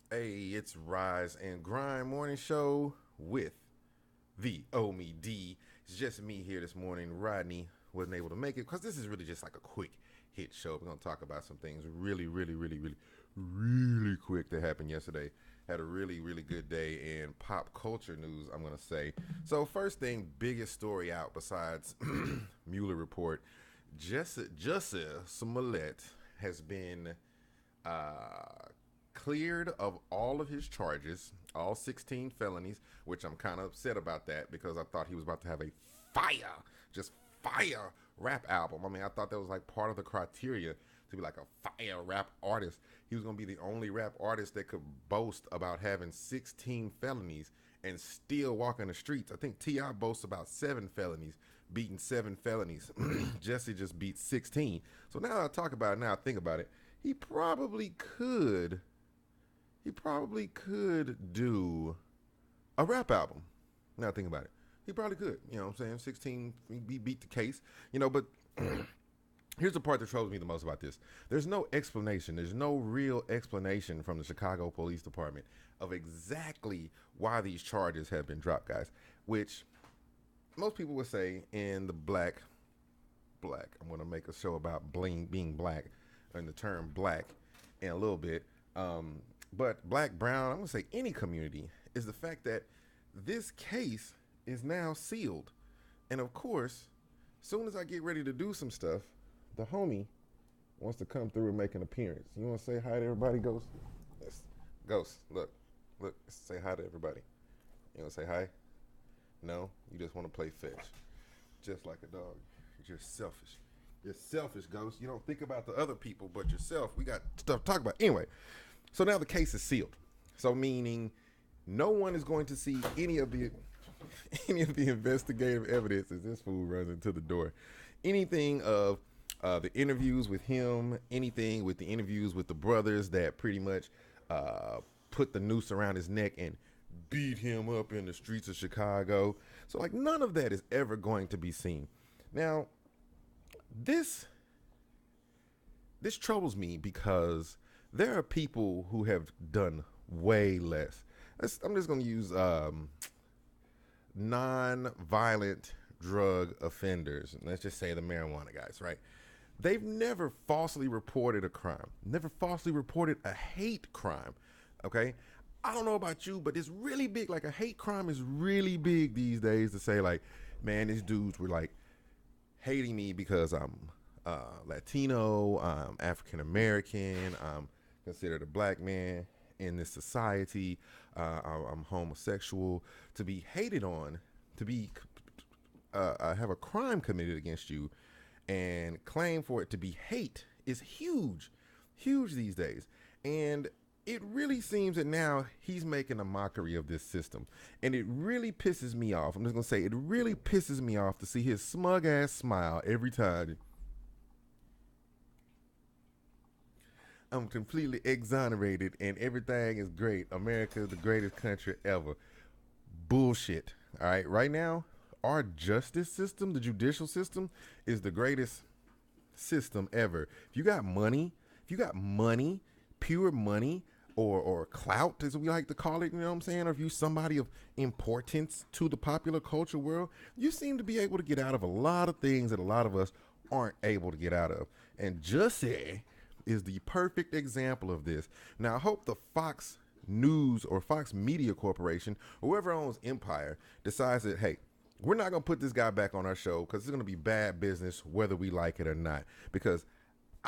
Hey, it's Rise and Grind Morning Show with the Omie D. It's just me here this morning. Rodney wasn't able to make it because this is really just like a quick hit show. We're going to talk about some things really quick that happened yesterday. Had a really good day in pop culture news, I'm going to say. So, first thing, biggest story out besides Mueller report, Jussie Smollett has been uh, cleared of all of his charges, all 16 felonies, which I'm kind of upset about that because I thought he was about to have a fire, just fire rap album. I mean, I thought that was like part of the criteria to be like a fire rap artist. He was going to be the only rap artist that could boast about having 16 felonies and still walking the streets. I think T.I. boasts about 7 felonies, beating 7 felonies. Jussie just beat 16. So now I talk about it, now I think about it, he probably could do a rap album. Now think about it. He probably could. You know what I'm saying? 16, he beat the case. But here's the part that troubles me the most about this. There's no explanation. There's no real explanation from the Chicago Police Department of exactly why these charges have been dropped, guys. Which most people would say in the black. I'm going to make a show about being black and the term black in a little bit. But black, brown, I'm going to say any community, is the fact that this case is now sealed. And of course, as soon as I get ready to do some stuff, the homie wants to come through and make an appearance. You want to say hi to everybody, Ghost? Yes. Ghost, look, say hi to everybody. You want to say hi? No? You just want to play fetch. Just like a dog. You're just selfish. You're selfish, Ghost. You don't think about the other people but yourself. We got stuff to talk about. Anyway, so now the case is sealed. So meaning no one is going to see any of the investigative evidence as this fool runs into the door. Anything of the interviews with him, anything with the interviews with the brothers that pretty much put the noose around his neck and beat him up in the streets of Chicago. So like none of that is ever going to be seen. Now, this troubles me because there are people who have done way less. I'm just going to use non-violent drug offenders. Let's just say the marijuana guys, right? They've never falsely reported a crime, never falsely reported a hate crime, okay? I don't know about you, but it's really big. Like a hate crime is really big these days to say like, man, these dudes were like hating me because I'm Latino, I'm African American, I'm considered a black man in this society, I'm homosexual. To be hated on, to be have a crime committed against you, and claim for it to be hate is huge these days. And it really seems that now he's making a mockery of this system. And it really pisses me off. I'm just going to say, it really pisses me off to see his smug ass smile every time. I'm completely exonerated and everything is great. America is the greatest country ever. Bullshit. All right. Right now, our justice system, the judicial system, is the greatest system ever. If you got money, pure money, or clout, as we like to call it, you know what I'm saying? Or if you're somebody of importance to the popular culture world, you seem to be able to get out of a lot of things that a lot of us aren't able to get out of. And Jussie is the perfect example of this. Now, I hope the Fox News or Fox Media Corporation, or whoever owns Empire, decides that, hey, we're not going to put this guy back on our show because it's going to be bad business whether we like it or not. Because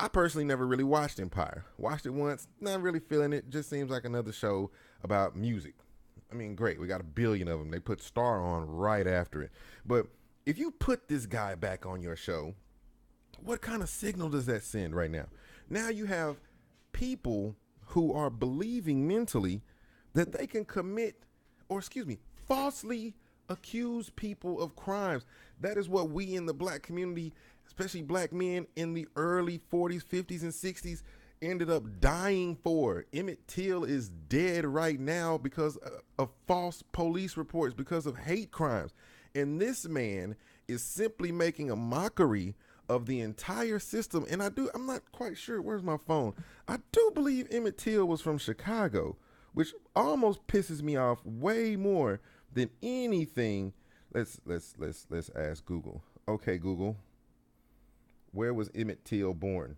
I personally never really watched Empire. Watched it once, not really feeling it. Just seems like another show about music. I mean, great. We got a billion of them. They put Star on right after it. But if you put this guy back on your show, what kind of signal does that send right now? Now you have people who are believing mentally that they can falsely accuse people of crimes. That is what we in the black community, especially black men in the early 40s, 50s, and 60s, ended up dying for. Emmett Till is dead right now because of false police reports, because of hate crimes. And this man is simply making a mockery of the entire system. And I'm not quite sure, where's my phone? I do believe Emmett Till was from Chicago, which almost pisses me off way more than anything. Let's ask Google. Okay, Google, where was Emmett Till born?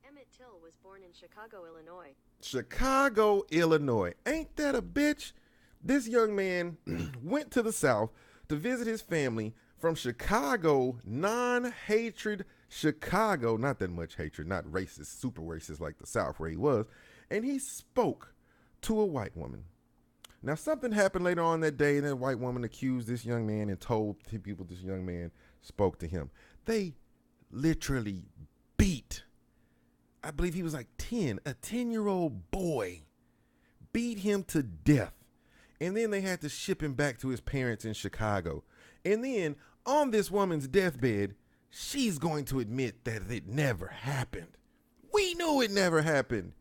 Emmett Till was born in Chicago, Illinois. Chicago, Illinois. Ain't that a bitch? This young man went to the South to visit his family from Chicago, non-hatred Chicago, not that much hatred, not racist, super racist like the South where he was, and he spoke to a white woman. Now, something happened later on that day, and that white woman accused this young man and told people this young man spoke to him. They literally beat, I believe he was like 10, a 10-year-old boy, beat him to death. And then they had to ship him back to his parents in Chicago. And then on this woman's deathbed, she's going to admit that it never happened. We knew it never happened.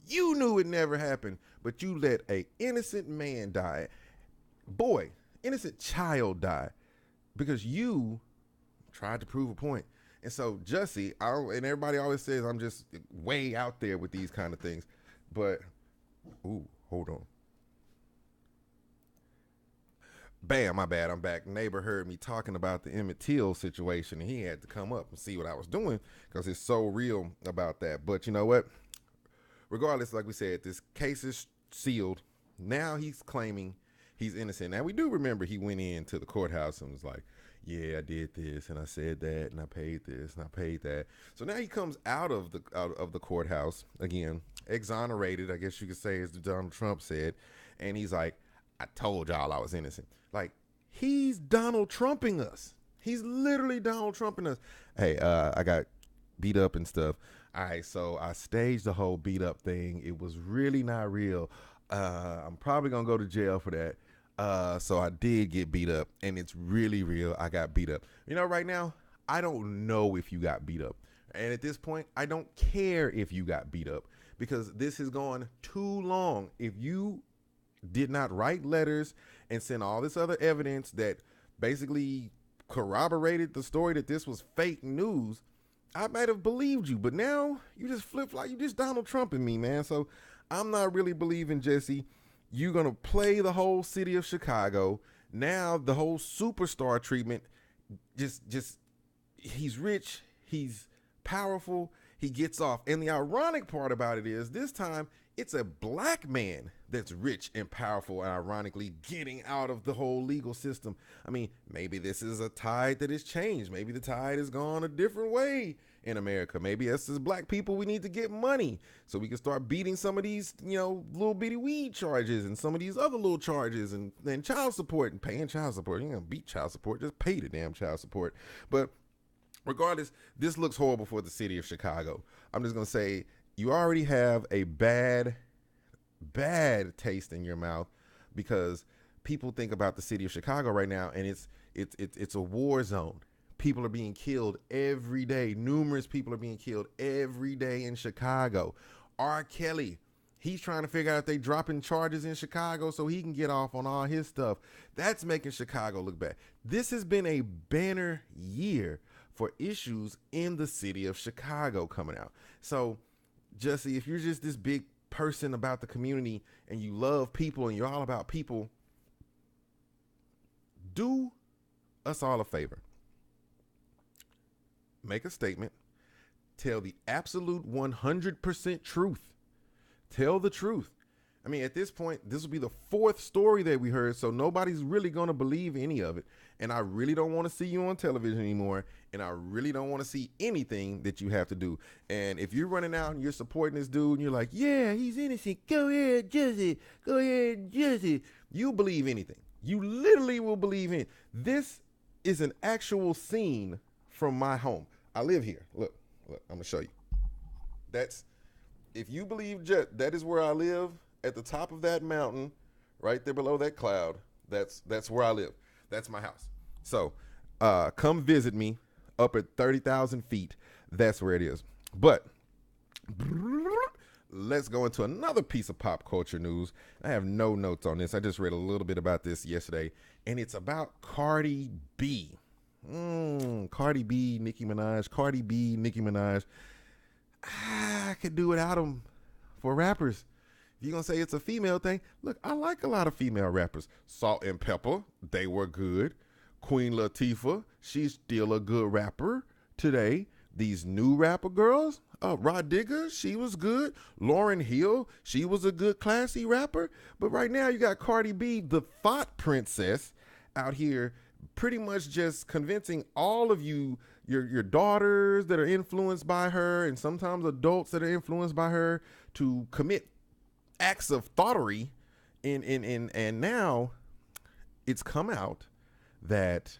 You knew it never happened, but you let an innocent man die. Boy, innocent child die because you tried to prove a point. And so Jussie, and everybody always says I'm just way out there with these kind of things, but, ooh, hold on. Bam, my bad, I'm back. Neighbor heard me talking about the Emmett Till situation, and he had to come up and see what I was doing because it's so real about that. But you know what? Regardless, like we said, this case is sealed. Now he's claiming he's innocent. Now, we do remember he went into the courthouse and was like, yeah, I did this, and I said that, and I paid this, and I paid that. So now he comes out of the courthouse, again, exonerated, I guess you could say, as Donald Trump said, and he's like, I told y'all I was innocent. Like, he's Donald Trumping us. He's literally Donald Trumping us. Hey, I got beat up and stuff. All right, so I staged the whole beat up thing. It was really not real. I'm probably going to go to jail for that. So I did get beat up, and it's really real. I got beat up. You know, right now, I don't know if you got beat up. And at this point, I don't care if you got beat up because this has gone too long. If you did not write letters and send all this other evidence that basically corroborated the story that this was fake news, I might have believed you. But now you just flip-flop. You just Donald Trumping me, man. So I'm not really believing Jussie. You're going to play the whole city of Chicago. Now the whole superstar treatment, just he's rich, he's powerful, he gets off. And the ironic part about it is this time it's a black man that's rich and powerful and ironically getting out of the whole legal system. I mean, maybe this is a tide that has changed. Maybe the tide has gone a different way in America. Maybe us as black people, we need to get money so we can start beating some of these, little bitty weed charges and some of these other little charges and child support and paying child support. You ain't gonna beat child support, just pay the damn child support. But regardless, this looks horrible for the city of Chicago. I'm just gonna say, you already have a bad taste in your mouth because people think about the city of Chicago right now, and it's a war zone. People are being killed every day. Numerous people are being killed every day in Chicago. R. Kelly, he's trying to figure out if they dropping charges in Chicago so he can get off on all his stuff. That's making Chicago look bad. This has been a banner year for issues in the city of Chicago coming out. So, Jussie, if you're just this big person about the community and you love people and you're all about people, do us all a favor. Make a statement. Tell the absolute 100% truth. Tell the truth. I mean, at this point, this will be the fourth story that we heard, so nobody's really going to believe any of it. And I really don't want to see you on television anymore, and I really don't want to see anything that you have to do. And if you're running out and you're supporting this dude and you're like, yeah, he's innocent, go ahead, Jussie, go ahead, Jussie, you believe anything. You literally will believe in. This is an actual scene from my home. I live here. Look, I'm going to show you. If you believe that is where I live, at the top of that mountain, right there below that cloud, that's where I live. That's my house. So come visit me up at 30,000 feet. That's where it is. But let's go into another piece of pop culture news. I have no notes on this. I just read a little bit about this yesterday, and it's about Cardi B. Cardi B, Nicki Minaj. Cardi B, Nicki Minaj. I could do without them for rappers. If you're going to say it's a female thing, look, I like a lot of female rappers. Salt and Pepper, they were good. Queen Latifah, she's still a good rapper today. These new rapper girls, Rod Digger, she was good. Lauryn Hill, she was a good classy rapper. But right now you got Cardi B, the thought princess, out here pretty much just convincing all of you, your daughters that are influenced by her, and sometimes adults that are influenced by her, to commit acts of thoughterly. And now it's come out that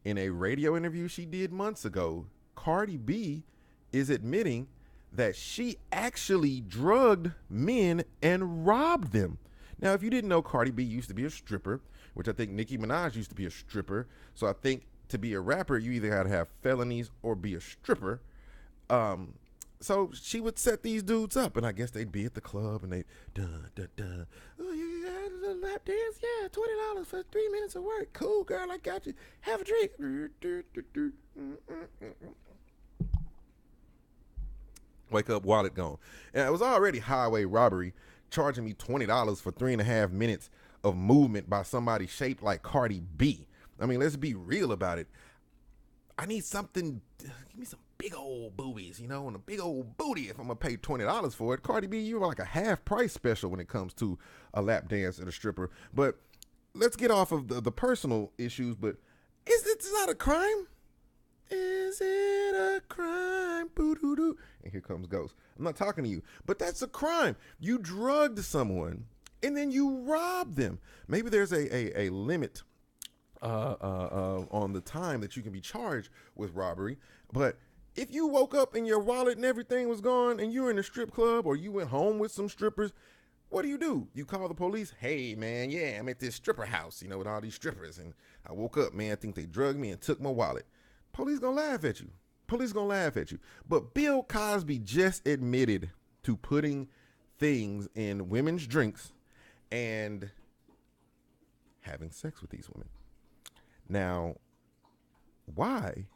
in a radio interview she did months ago, Cardi B is admitting that she actually drugged men and robbed them. Now, if you didn't know, Cardi B used to be a stripper, which I think Nicki Minaj used to be a stripper. So I think to be a rapper, you either got to have felonies or be a stripper. So she would set these dudes up, and I guess they'd be at the club and they oh, you got a lap dance? Yeah, $20 for 3 minutes of work. Cool, girl, I got you. Have a drink. Wake up, wallet gone. And it was already highway robbery, charging me $20 for 3.5 minutes of movement by somebody shaped like Cardi B. I mean, let's be real about it. I need something, give me some big old boobies, and a big old booty if I'm gonna pay $20 for it. Cardi B, you're like a half price special when it comes to a lap dance at a stripper. But let's get off of the personal issues, but it's not a crime. Is it a crime? Boo-doo-doo. And here comes Ghost. I'm not talking to you, but that's a crime. You drugged someone and then you robbed them. Maybe there's a limit on the time that you can be charged with robbery. But if you woke up and your wallet and everything was gone and you were in a strip club or you went home with some strippers, what do? You call the police. Hey, man, yeah, I'm at this stripper house, with all these strippers. And I woke up, man, I think they drugged me and took my wallet. Police gonna laugh at you. But Bill Cosby just admitted to putting things in women's drinks and having sex with these women. Now, why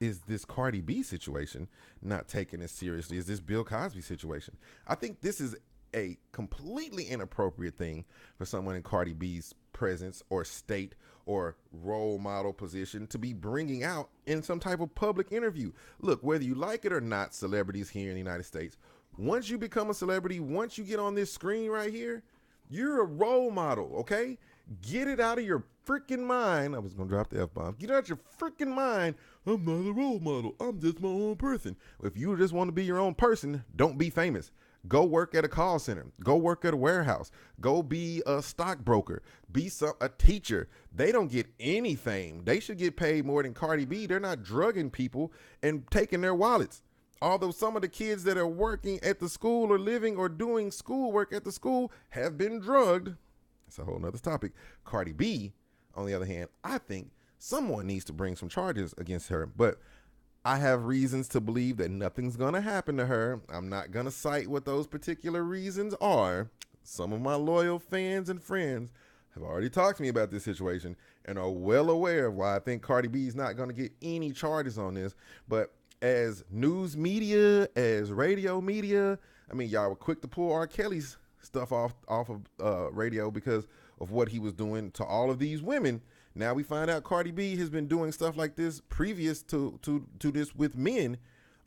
is this Cardi B situation not taken as seriously as this Bill Cosby situation? I think this is a completely inappropriate thing for someone in Cardi B's presence or state or role model position to be bringing out in some type of public interview. Look, whether you like it or not, celebrities here in the United States, once you become a celebrity, once you get on this screen right here, you're a role model, okay? Get it out of your freaking mind. I was going to drop the F-bomb. Get out your freaking mind. I'm not a role model. I'm just my own person. If you just want to be your own person, don't be famous. Go work at a call center. Go work at a warehouse. Go be a stockbroker. Be a teacher. They don't get any fame. They should get paid more than Cardi B. They're not drugging people and taking their wallets. Although some of the kids that are working at the school or living or doing schoolwork at the school have been drugged. That's a whole nother topic. Cardi B, on the other hand, I think someone needs to bring some charges against her. But I have reasons to believe that nothing's going to happen to her. I'm not going to cite what those particular reasons are. Some of my loyal fans and friends have already talked to me about this situation and are well aware of why I think Cardi B is not going to get any charges on this. But as news media, as radio media, I mean, y'all were quick to pull R. Kelly's stuff off of radio because of what he was doing to all of these women. Now we find out Cardi B has been doing stuff like this previous to this with men.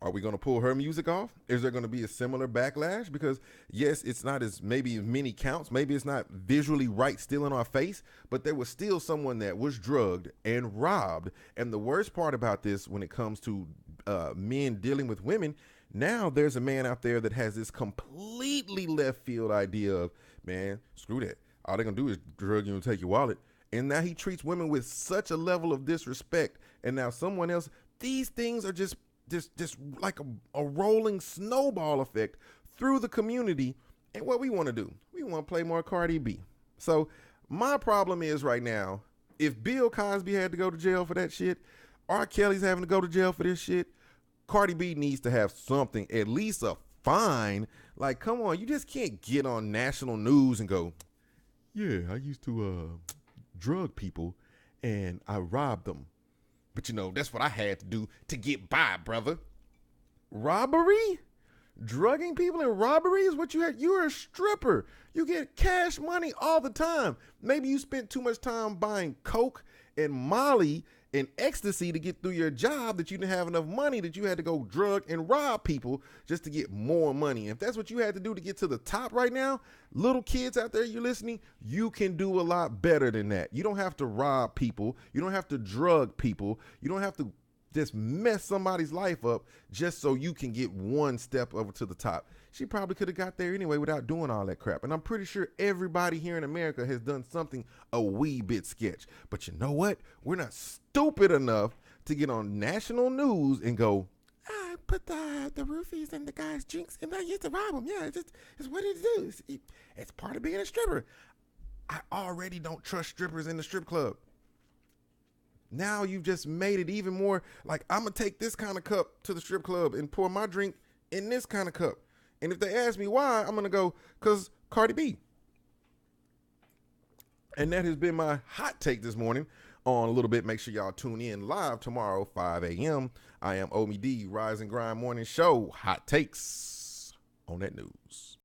Are we going to pull her music off? Is there going to be a similar backlash? Because yes, it's not as many counts. Maybe it's not visually right still in our face, but there was still someone that was drugged and robbed. And the worst part about this, when it comes to men dealing with women, now there's a man out there that has this completely left field idea of, man, screw that. All they're going to do is drug you and take your wallet. And now he treats women with such a level of disrespect. And now someone else, these things are just like a rolling snowball effect through the community. And what we want to do, we want to play more Cardi B. So my problem is right now, if Bill Cosby had to go to jail for that shit, R. Kelly's having to go to jail for this shit, Cardi B needs to have something, at least a fine. Like, come on, you just can't get on national news and go, yeah, I used to drug people and I robbed them. But that's what I had to do to get by, brother. Robbery? Drugging people and robbery is what you had. You're a stripper. You get cash money all the time. Maybe you spent too much time buying coke and Molly and ecstasy to get through your job that you didn't have enough money that you had to go drug and rob people just to get more money. If that's what you had to do to get to the top right now, little kids out there, you're listening, you can do a lot better than that. You don't have to rob people. You don't have to drug people. You don't have to just mess somebody's life up just so you can get one step over to the top. She probably could have got there anyway without doing all that crap. And I'm pretty sure everybody here in America has done something a wee bit sketch. But you know what? We're not stupid enough to get on national news and go, I put the roofies in the guy's drinks and I used to rob him. Yeah, it's what it is. It's part of being a stripper. I already don't trust strippers in the strip club. Now you've just made it even more like, I'm going to take this kind of cup to the strip club and pour my drink in this kind of cup. And if they ask me why, I'm going to go, because Cardi B. And that has been my hot take this morning on a little bit. Make sure y'all tune in live tomorrow, 5 a.m. I am Omie D, Rise and Grind Morning Show. Hot takes on that news.